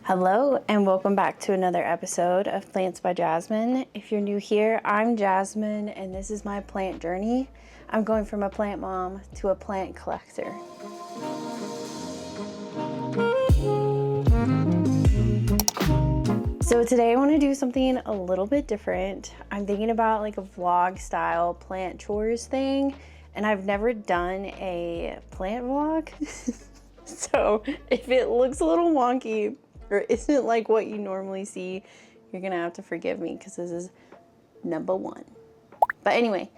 Hello and welcome back to another episode of Plants by Jasmine. If you're new here, I'm Jasmine and this is my plant journey. I'm going from a plant mom to a plant collector. So today I want to do something a little bit different. I'm thinking about like a vlog style plant chores thing, and I've never done a plant vlog. So if it looks a little wonky or isn't like what you normally see, you're gonna have to forgive me because this is number one. But anyway,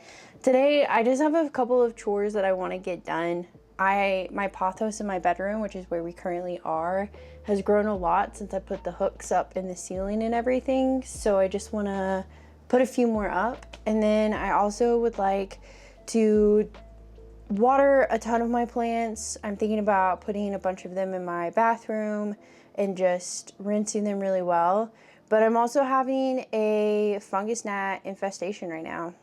today I just have a couple of chores that I want to get done. My Pothos in my bedroom, which is where we currently are, has grown a lot since I put the hooks up in the ceiling and everything. So I just want to put a few more up. And then I also would like to water a ton of my plants. I'm thinking about putting a bunch of them in my bathroom and just rinsing them really well. But I'm also having a fungus gnat infestation right now.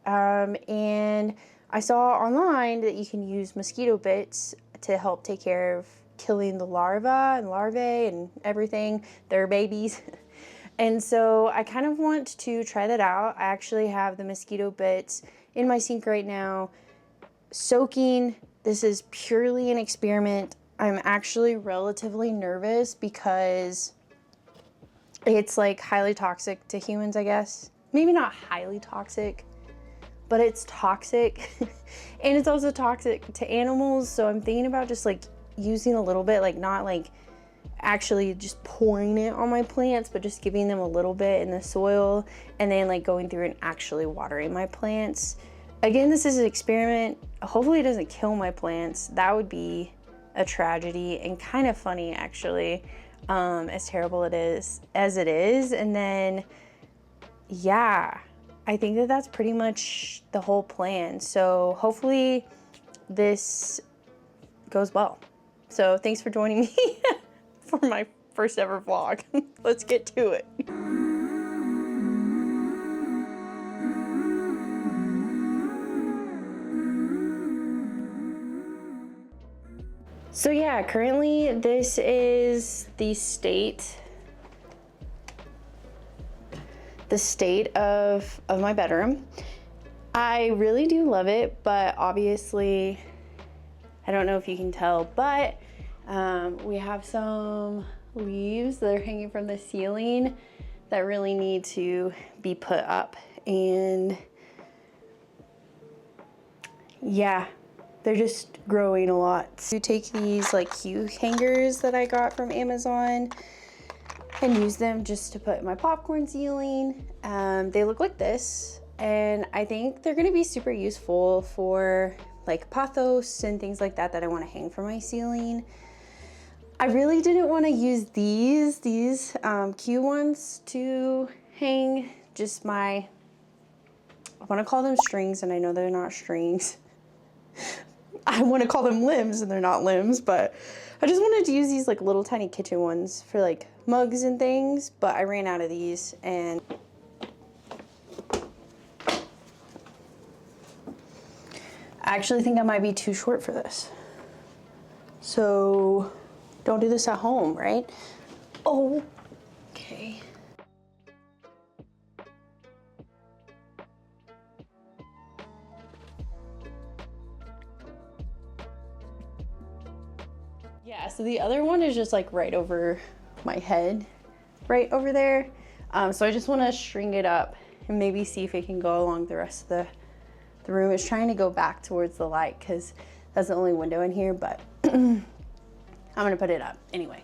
And I saw online that you can use mosquito bits to help take care of killing the larvae and everything, their babies. And so I kind of want to try that out. I actually have the mosquito bits in my sink right now, soaking. This is purely an experiment. I'm actually relatively nervous because it's like highly toxic to humans, I guess. Maybe not highly toxic, but it's toxic. And it's also toxic to animals. So I'm thinking about just like using a little bit, like not like actually just pouring it on my plants, but just giving them a little bit in the soil and then like going through and actually watering my plants. Again, this is an experiment. Hopefully it doesn't kill my plants. That would be a tragedy and kind of funny actually, as terrible as it is. And then, yeah, I think that that's pretty much the whole plan. So hopefully this goes well. So thanks for joining me for my first ever vlog. Let's get to it. So yeah, currently this is the state of my bedroom. I really do love it, but obviously, I don't know if you can tell, but we have some leaves that are hanging from the ceiling that really need to be put up. And yeah, they're just growing a lot. So take these like hue hangers that I got from Amazon and use them just to put in my popcorn ceiling. They look like this, and I think they're gonna be super useful for like pothos and things like that I wanna hang from my ceiling. I really didn't wanna use these cute ones to hang just I wanna call them strings, and I know they're not strings. I want to call them limbs, and they're not limbs, but I just wanted to use these like little tiny kitchen ones for like mugs and things, but I ran out of these, and I actually think I might be too short for this. So don't do this at home, right? Oh, okay. Yeah, so the other one is just like right over my head, right over there. So I just want to string it up and maybe see if it can go along the rest of the room. It's trying to go back towards the light because that's the only window in here, but I'm gonna put it up anyway.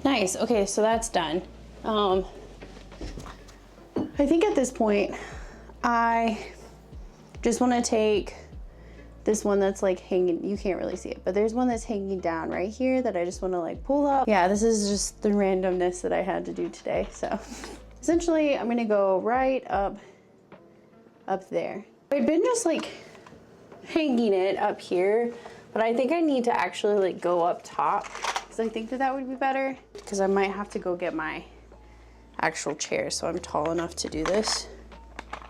Nice, okay, so that's done. I think at this point, I just wanna take this one that's like hanging, you can't really see it, but there's one that's hanging down right here that I just want to like pull up. Yeah, this is just the randomness that I had to do today. So essentially I'm gonna go right up there. I've been just like hanging it up here, but I think I need to actually like go up top because I think that that would be better, because I might have to go get my actual chair so I'm tall enough to do this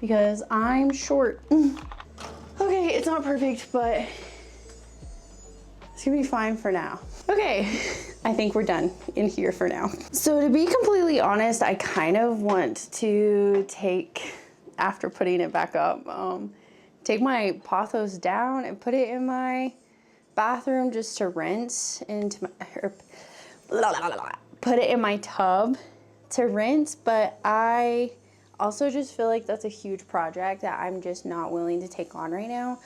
because I'm short. Okay, it's not perfect, but it's gonna be fine for now. Okay, I think we're done in here for now. So to be completely honest, I kind of want to take, after putting it back up, take my Pothos down and put it in my bathroom just to rinse into my, put it in my tub to rinse, but I also just feel like that's a huge project that I'm just not willing to take on right now.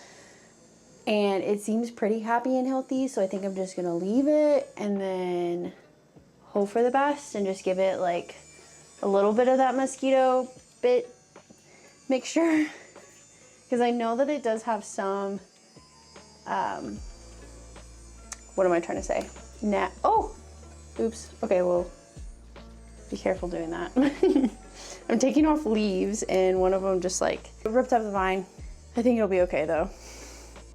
And it seems pretty happy and healthy, so I think I'm just gonna leave it and then hope for the best and just give it like a little bit of that mosquito bit mixture. Because I know that it does have some, what am I trying to say? Oh, oops. Okay, well, be careful doing that. I'm taking off leaves and one of them just like ripped up the vine. I think it'll be okay though.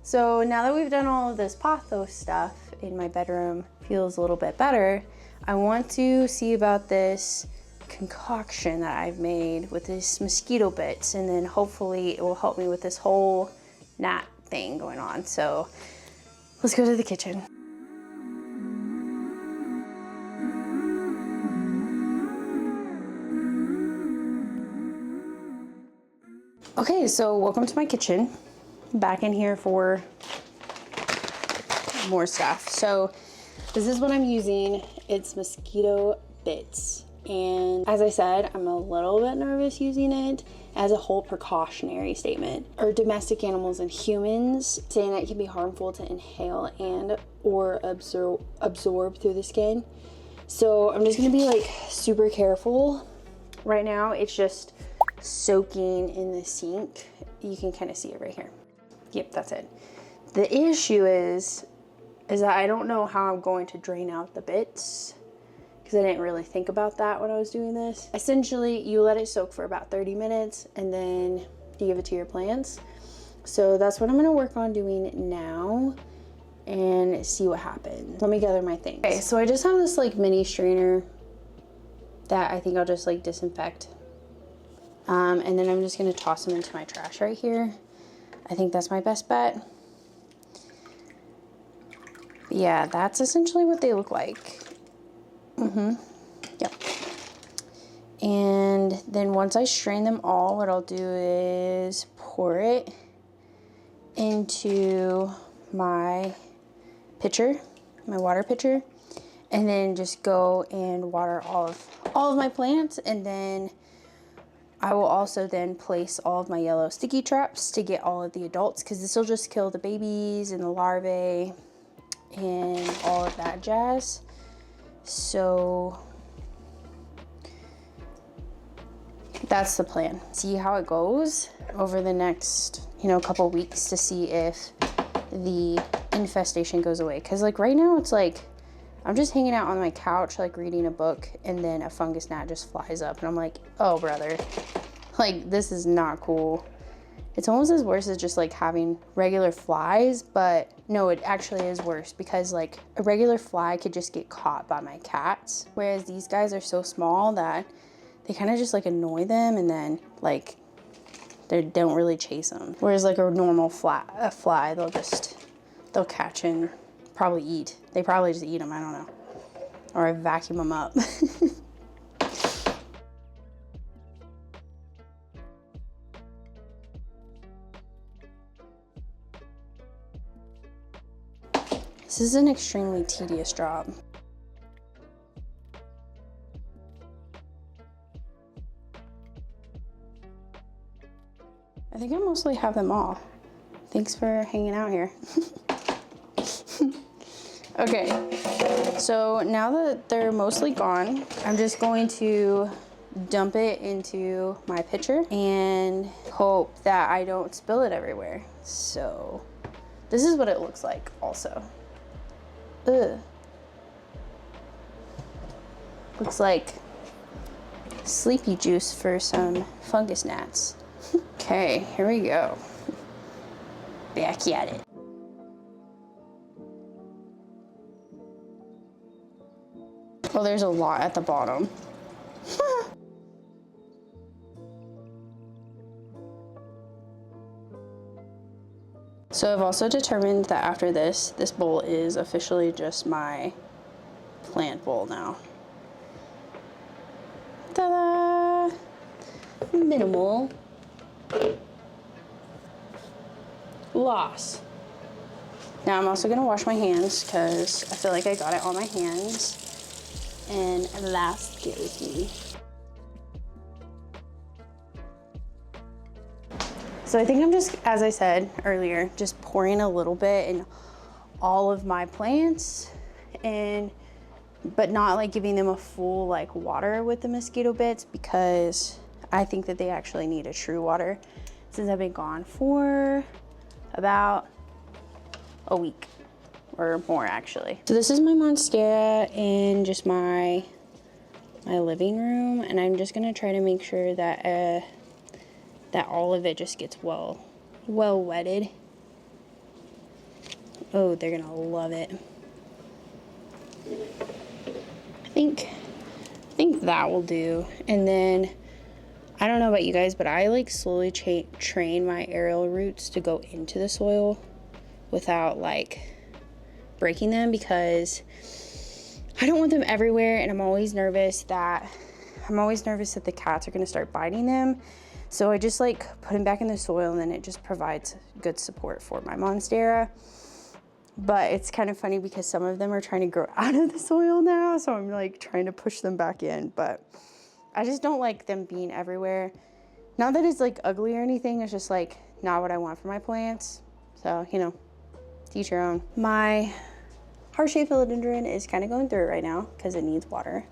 So now that we've done all of this Pothos stuff in my bedroom, feels a little bit better, I want to see about this concoction that I've made with this mosquito bits, and then hopefully it will help me with this whole gnat thing going on. So let's go to the kitchen. Okay, so welcome to my kitchen. Back in here for more stuff. So this is what I'm using. It's mosquito bits. And as I said, I'm a little bit nervous using it as a whole precautionary statement. Or domestic animals and humans, saying that it can be harmful to inhale and or absorb through the skin. So I'm just gonna be like super careful. Right now it's just soaking in the sink. You can kind of see it right here. Yep, that's it. The issue is that I don't know how I'm going to drain out the bits, because I didn't really think about that when I was doing this. Essentially, you let it soak for about 30 minutes and then you give it to your plants. So that's what I'm gonna work on doing now and see what happens. Let me gather my things. Okay, so I just have this like mini strainer that I think I'll just like disinfect. And then I'm just gonna toss them into my trash right here. I think that's my best bet. But yeah, that's essentially what they look like. Yep. And then once I strain them all, what I'll do is pour it into my pitcher, my water pitcher, and then just go and water all of my plants. And then I will also then place all of my yellow sticky traps to get all of the adults, because this will just kill the babies and the larvae and all of that jazz. So that's the plan. See how it goes over the next, couple weeks to see if the infestation goes away. Because like right now it's like I'm just hanging out on my couch like reading a book, and then a fungus gnat just flies up and I'm like, oh brother, like this is not cool. It's almost as worse as just like having regular flies, but no, it actually is worse, because like a regular fly could just get caught by my cats, whereas these guys are so small that they kind of just like annoy them, and then like they don't really chase them. Whereas like a normal fly, they'll catch and probably eat. They probably just eat them, I don't know. Or I vacuum them up. This is an extremely tedious job. I think I mostly have them all. Thanks for hanging out here. Okay, so now that they're mostly gone, I'm just going to dump it into my pitcher and hope that I don't spill it everywhere. So This is what it looks like also. Ugh. Looks like sleepy juice for some fungus gnats. Okay, here we go. Back at it. Well, there's a lot at the bottom. So I've also determined that after this bowl is officially just my plant bowl now. Ta-da! Minimal loss. Now I'm also gonna wash my hands because I feel like I got it on my hands and that scares me. So I think I'm just, as I said earlier, just pouring a little bit in all of my plants, but not like giving them a full like water with the mosquito bits, because I think that they actually need a true water since I've been gone for about a week or more actually. So this is my monstera in just my living room, and I'm just gonna try to make sure that that all of it just gets well wetted. Oh, they're gonna love it. I think that will do. And then I don't know about you guys, but I like slowly train my aerial roots to go into the soil without like breaking them, because I don't want them everywhere, and I'm always nervous that the cats are gonna start biting them. So I just like put them back in the soil, and then it just provides good support for my monstera. But it's kind of funny because some of them are trying to grow out of the soil now, so I'm like trying to push them back in, but I just don't like them being everywhere. Not that it's like ugly or anything, it's just like not what I want for my plants. So, you know, to each your own. My heart-shaped philodendron is kind of going through it right now because it needs water.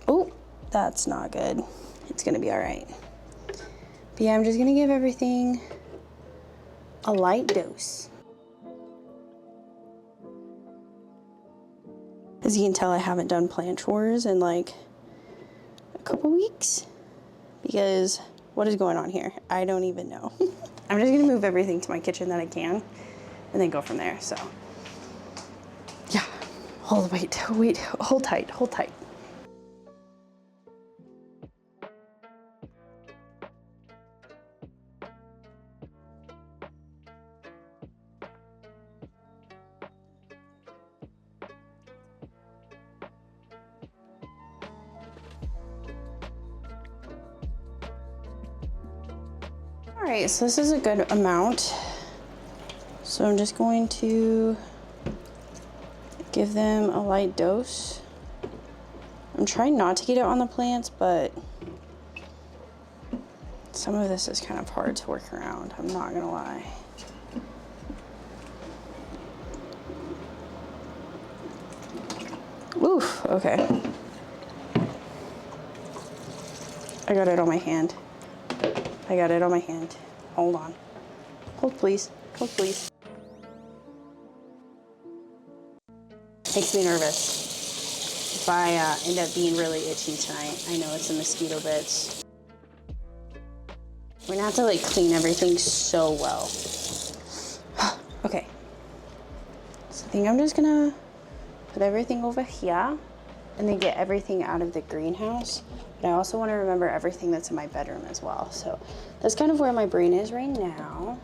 Oh, that's not good. It's gonna be all right. But yeah, I'm just gonna give everything a light dose. As you can tell, I haven't done plant chores in like a couple weeks because what is going on here? I don't even know. I'm just gonna move everything to my kitchen that I can and then go from there, so. Yeah, wait, hold tight. All right, so this is a good amount. So I'm just going to give them a light dose. I'm trying not to get it on the plants, but some of this is kind of hard to work around, I'm not gonna lie. Oof, okay. I got it on my hand. Hold on. Hold please. Makes me nervous if I end up being really itchy tonight. I know it's the mosquito bits. We're gonna have to like clean everything so well. Okay. So I think I'm just gonna put everything over here and then get everything out of the greenhouse. But I also want to remember everything that's in my bedroom as well. So that's kind of where my brain is right now.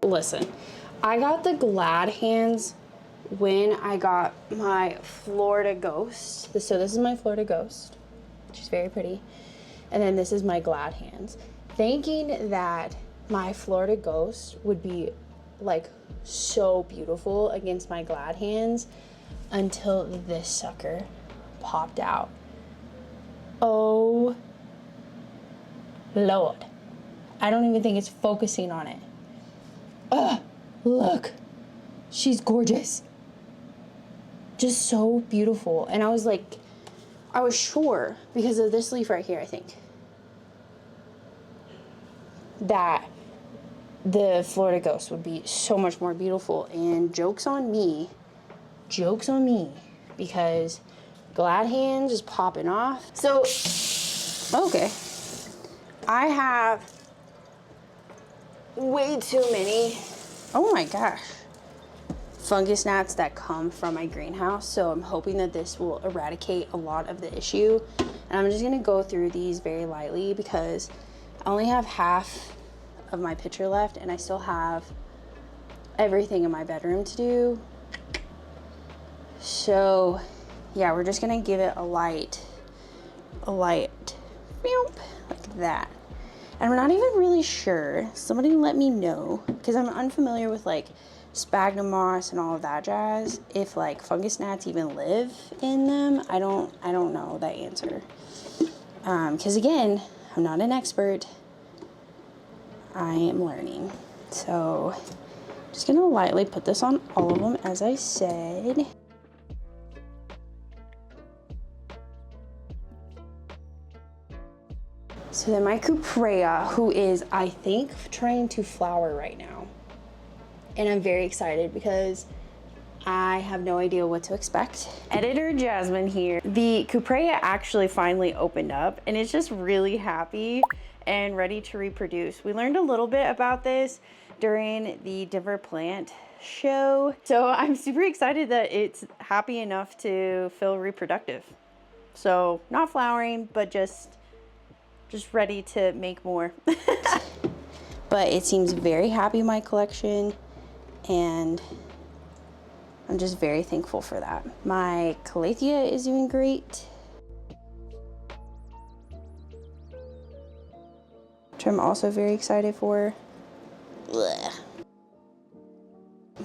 Listen, I got the Glad hands when I got my Florida Ghost. So this is my Florida Ghost. She's very pretty. And then this is my Glad hands. Thinking that my Florida Ghost would be like so beautiful against my Glad hands until this sucker popped out. Oh Lord. I don't even think it's focusing on it. Ugh, look. She's gorgeous. Just so beautiful. And I was like, I was sure, because of this leaf right here, I think, that the Florida Ghost would be so much more beautiful. And joke's on me, because Glad Hands is popping off. So, okay, I have way too many, oh my gosh, fungus gnats that come from my greenhouse. So I'm hoping that this will eradicate a lot of the issue. And I'm just gonna go through these very lightly because I only have half of my picture left and I still have everything in my bedroom to do. So yeah, we're just gonna give it a light, like that. And we're not even really sure. Somebody let me know, because I'm unfamiliar with like sphagnum moss and all of that jazz, if like fungus gnats even live in them. I don't know that answer. Because again, I'm not an expert. I am learning. So I'm just gonna lightly put this on all of them, as I said. So then my Cuprea, who is, I think, trying to flower right now. And I'm very excited because I have no idea what to expect. Editor Jasmine here. The Cuprea actually finally opened up and it's just really happy and ready to reproduce. We learned a little bit about this during the Denver Plant Show. So I'm super excited that it's happy enough to feel reproductive. So not flowering, but just ready to make more. But it seems very happy in my collection and I'm just very thankful for that. My Calathea is doing great, which I'm also very excited for. Blech.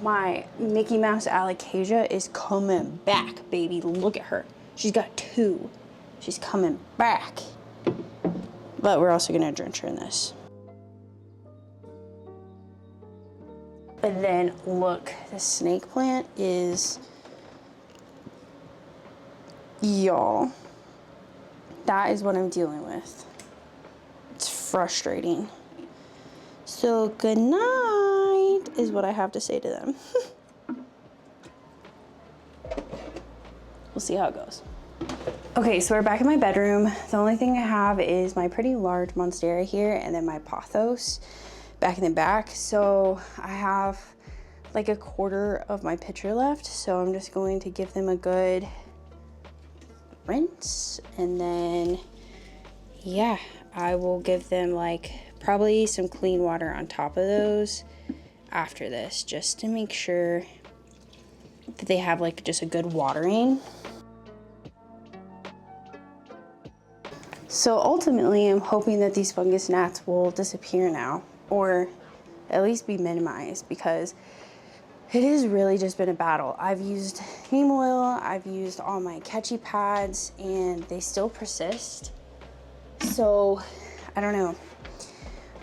My Mickey Mouse Alocasia is coming back, baby. Look at her. She's got two. She's coming back. But we're also gonna drench her in this. But then look, the snake plant is, y'all, that is what I'm dealing with. It's frustrating. So good night is what I have to say to them. We'll see how it goes. Okay, so we're back in my bedroom. The only thing I have is my pretty large monstera here and then my Pothos back in the back. So I have like a quarter of my pitcher left. So I'm just going to give them a good rinse. And then, yeah, I will give them like probably some clean water on top of those after this, just to make sure that they have like just a good watering. So ultimately, I'm hoping that these fungus gnats will disappear now, or at least be minimized, because it has really just been a battle. I've used neem oil, I've used all my catchy pads, and they still persist. So I don't know,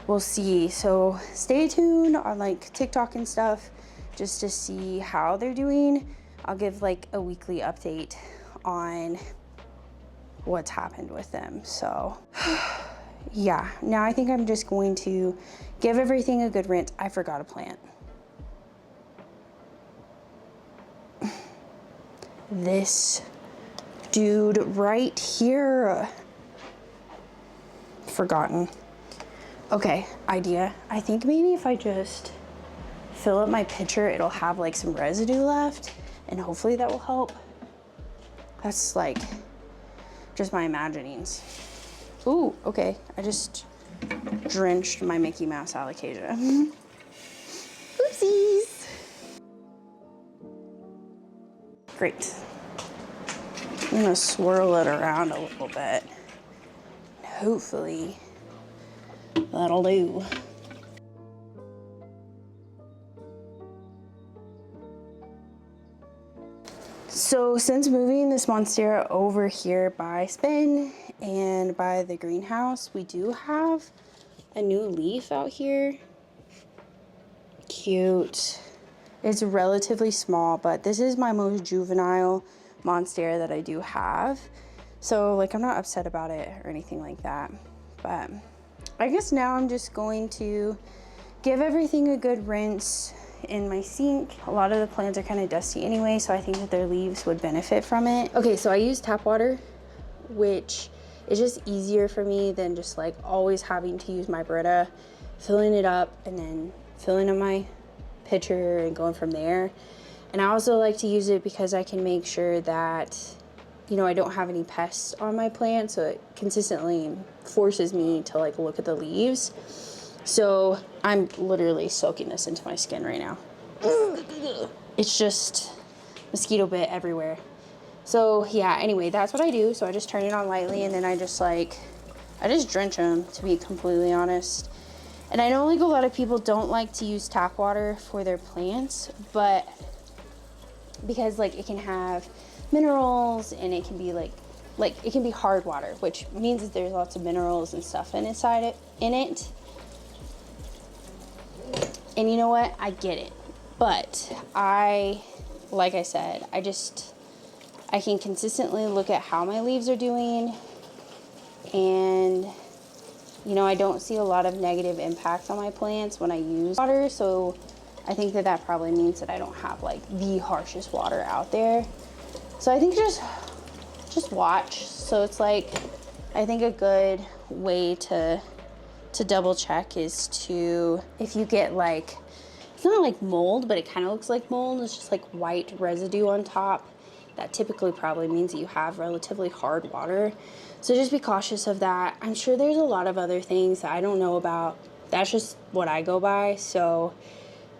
we'll see. So stay tuned on like TikTok and stuff, just to see how they're doing. I'll give like a weekly update on what's happened with them. So yeah, now I think I'm just going to give everything a good rinse. I forgot a plant. This dude right here. Forgotten. Okay, idea. I think maybe if I just fill up my pitcher, it'll have like some residue left, and hopefully that will help. That's like just my imaginings. Ooh, okay. I just drenched my Mickey Mouse Alocasia. Oopsies. Great. I'm gonna swirl it around a little bit. Hopefully that'll do. So since moving this monstera over here by Spin and by the greenhouse, we do have a new leaf out here. Cute. It's relatively small, but this is my most juvenile monstera that I do have. So like I'm not upset about it or anything like that. But I guess now I'm just going to give everything a good rinse in my sink. A lot of the plants are kind of dusty anyway, so I think that their leaves would benefit from it. Okay, so I use tap water, which is just easier for me than just like always having to use my Brita, filling it up and then filling up my pitcher and going from there. And I also like to use it because I can make sure that, you know, I don't have any pests on my plant, so it consistently forces me to like look at the leaves. So I'm literally soaking this into my skin right now. It's just mosquito bit everywhere. So yeah, anyway, that's what I do. So I just turn it on lightly and then I just drench them, to be completely honest. And I know like a lot of people don't like to use tap water for their plants, but because like it can have minerals and it can be like it can be hard water, which means that there's lots of minerals and stuff in it. And you know what? I get it. But like I said, I can consistently look at how my leaves are doing, and you know, I don't see a lot of negative impact on my plants when I use water, so I think that that probably means that I don't have like the harshest water out there. So I think just watch. So it's like, I think a good way to double check is to, if you get like, it's not like mold, but it kind of looks like mold. It's just like white residue on top. That typically probably means that you have relatively hard water. So just be cautious of that. I'm sure there's a lot of other things that I don't know about. That's just what I go by. So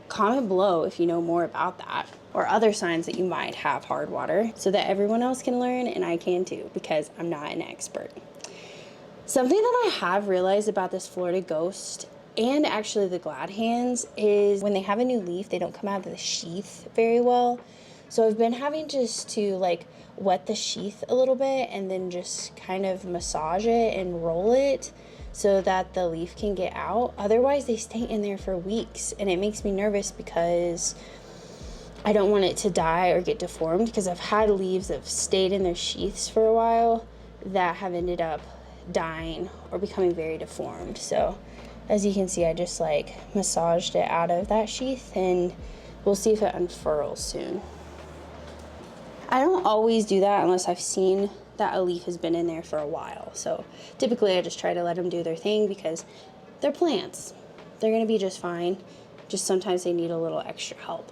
comment below if you know more about that or other signs that you might have hard water, so that everyone else can learn and I can too, because I'm not an expert. Something that I have realized about this Florida Ghost and actually the glad hands is when they have a new leaf, they don't come out of the sheath very well. So I've been having just to like wet the sheath a little bit and then just kind of massage it and roll it so that the leaf can get out. Otherwise they stay in there for weeks, and it makes me nervous because I don't want it to die or get deformed, because I've had leaves that have stayed in their sheaths for a while that have ended up dying or becoming very deformed. So as you can see, I just like massaged it out of that sheath, and we'll see if it unfurls soon. I don't always do that unless I've seen that a leaf has been in there for a while. So typically I just try to let them do their thing because they're plants. They're gonna be just fine. Just sometimes they need a little extra help.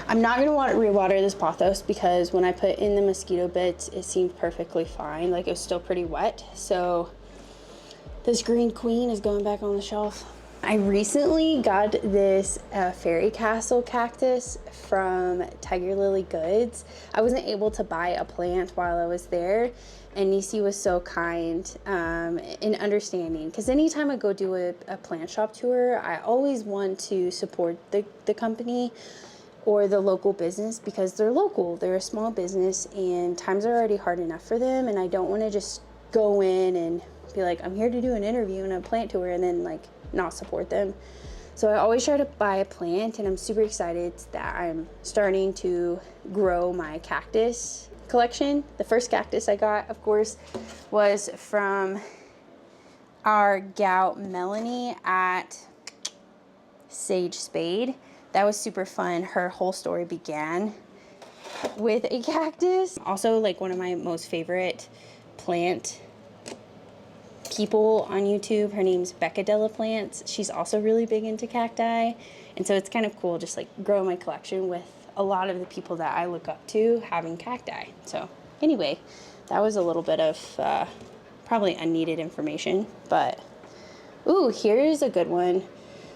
I'm not gonna want to rewater this pothos because when I put in the mosquito bits, it seemed perfectly fine. Like it was still pretty wet. So this green queen is going back on the shelf. I recently got this fairy castle cactus from Tiger Lily Goods. I wasn't able to buy a plant while I was there, and Nisi was so kind in understanding, because anytime I go do a plant shop tour, I always want to support the company or the local business, because they're local, they're a small business, and times are already hard enough for them, and I don't want to just go in and be like, I'm here to do an interview and a plant tour, and then like not support them. So I always try to buy a plant, and I'm super excited that I'm starting to grow my cactus collection. The first cactus I got, of course, was from our gal Melanie at Sage Spade. That was super fun. Her whole story began with a cactus. Also, like, one of my most favorite plant people on YouTube, her name's Becca Della Plants. She's also really big into cacti, and so it's kind of cool just like growing my collection with a lot of the people that I look up to having cacti. So anyway, that was a little bit of probably unneeded information, but ooh, here's a good one.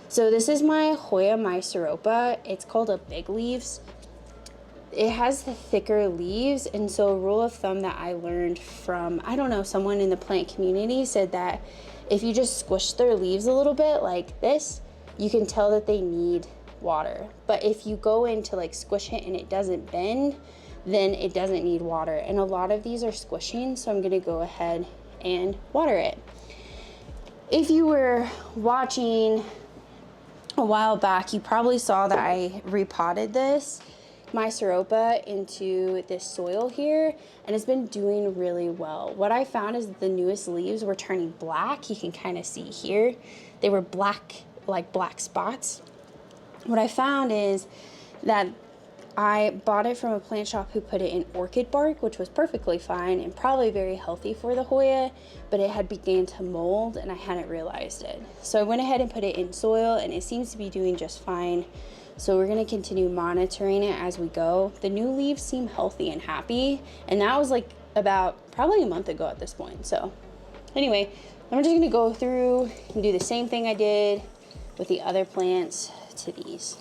So this is my Hoya myceropa. It's called a big leaves. It has the thicker leaves, and so a rule of thumb that I learned from, I don't know, someone in the plant community said that if you just squish their leaves a little bit like this, you can tell that they need water. But if you go in to like squish it and it doesn't bend, then it doesn't need water. And a lot of these are squishing, so I'm gonna go ahead and water it. If you were watching a while back, you probably saw that I repotted my Seropa into this soil here, and it's been doing really well. What I found is that the newest leaves were turning black. You can kind of see here. They were black, like black spots. What I found is that I bought it from a plant shop who put it in orchid bark, which was perfectly fine and probably very healthy for the Hoya, but it had began to mold and I hadn't realized it. So I went ahead and put it in soil and it seems to be doing just fine. So we're gonna continue monitoring it as we go. The new leaves seem healthy and happy, and that was like about probably a month ago at this point. So anyway, I'm just gonna go through and do the same thing I did with the other plants to these.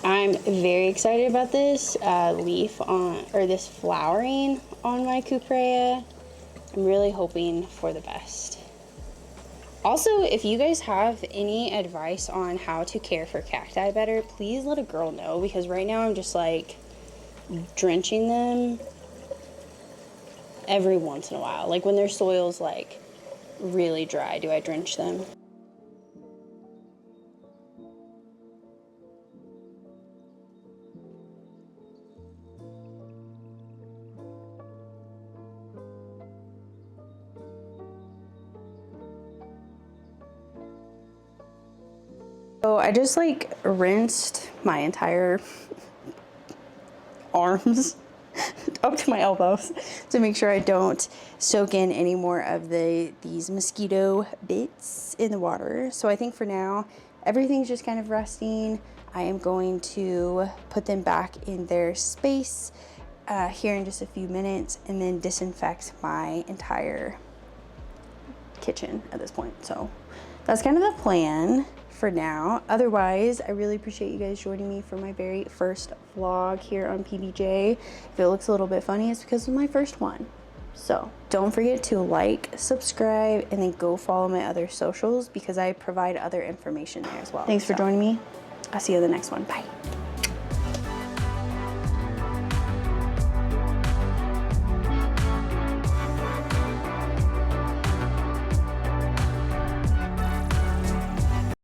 I'm very excited about this this flowering on my Cuprea. I'm really hoping for the best. Also, if you guys have any advice on how to care for cacti better, please let a girl know, because right now I'm just like drenching them every once in a while. Like when their soil's like really dry, do I drench them? So I just like rinsed my entire arms up to my elbows to make sure I don't soak in any more of these mosquito bits in the water. So I think for now, everything's just kind of resting. I am going to put them back in their space here in just a few minutes and then disinfect my entire kitchen at this point. So that's kind of the plan for now. Otherwise, I really appreciate you guys joining me for my very first vlog here on PBJ. If it looks a little bit funny, it's because it's my first one. So don't forget to like, subscribe, and then go follow my other socials because I provide other information there as well. Thanks for joining me. I'll see you in the next one. Bye.